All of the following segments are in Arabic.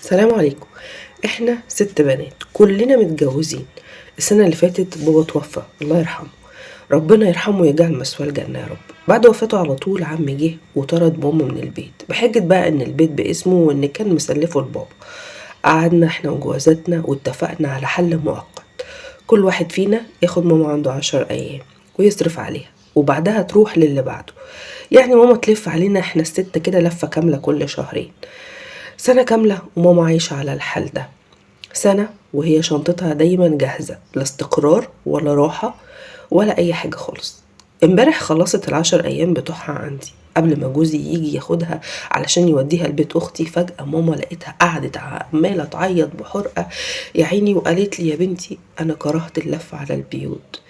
السلام عليكم. احنا 6 بنات كلنا متجوزين. السنة اللي فاتت بابا توفى الله يرحمه، ربنا يرحمه ويجعل مثواه الجنة يا رب. بعد وفاته على طول عمي جه وطرد ماما من البيت بحجة بقى ان البيت باسمه وان كان مسلفه لبابا. قعدنا احنا وجوازاتنا واتفقنا على حل مؤقت، كل واحد فينا ياخد ماما عنده 10 ايام ويصرف عليها وبعدها تروح للي بعده. يعني ماما تلف علينا احنا الست كده لفة كاملة كل شهرين. سنة كاملة وماما عايشة على الحال ده، سنة وهي شنطتها دايما جاهزة، لا استقرار ولا راحة ولا أي حاجة خالص. امبارح خلصت ال10 أيام بتوعها عندي قبل ما جوزي يجي ياخدها علشان يوديها لبيت أختي. فجأة ماما لقيتها قعدت عمالة تعيط بحرقة يا عيني، وقالت لي يا بنتي أنا كرهت اللف على البيوت،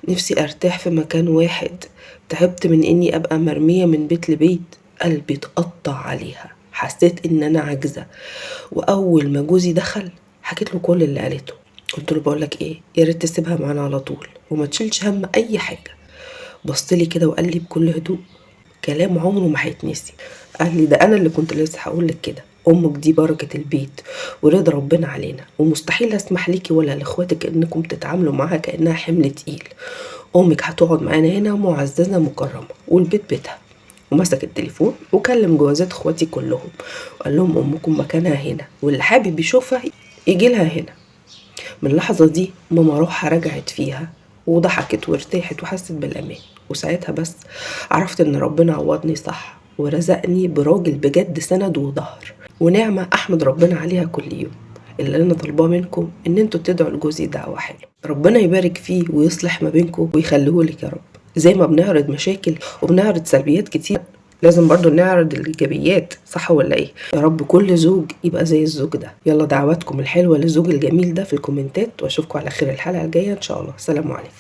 نفسي أرتاح في مكان واحد، تعبت من إني أبقى مرمية من بيت لبيت. قلبي اتقطع عليها، حسيت إن أنا عاجزة. وأول ما جوزي دخل حكيت له كل اللي قالته، قلت له بقولك ايه، يا ريت تسيبها معانا على طول وما تشيلش هم اي حاجه. بصلي كده وقال لي بكل هدوء كلام عمره ما هيتنسي، قال لي ده انا اللي كنت لسه هقول لك كده، امك دي بركه البيت ورضا ربنا علينا، ومستحيل اسمح ليكي ولا لاخواتك انكم تتعاملوا معاها كانها حمل تقيل. امك هتقعد معانا هنا معززه مكرمه والبيت بيتها. ومسك التليفون وكلم جوازات اخواتي كلهم وقال لهم امكم مكانها هنا واللي حابب يشوفها يجي لها هنا. من اللحظة دي ماما روحها رجعت فيها وضحكت وارتاحت وحست بالأمان. وساعتها بس عرفت ان ربنا عوضني صح ورزقني براجل بجد سند وظهر، ونعمة احمد ربنا عليها كل يوم. اللي انا طالباه منكم ان انتوا تدعوا لجوزي دعوة حلوة، ربنا يبارك فيه ويصلح ما بينكم ويخليهولك يا رب. زي ما بنعرض مشاكل وبنعرض سلبيات كتير، لازم برضو نعرض الإيجابيات، صح ولا إيه؟ يا رب كل زوج يبقى زي الزوج ده. يلا دعواتكم الحلوة للزوج الجميل ده في الكومنتات، وأشوفكم على خير الحلقة الجاية إن شاء الله. سلام عليكم.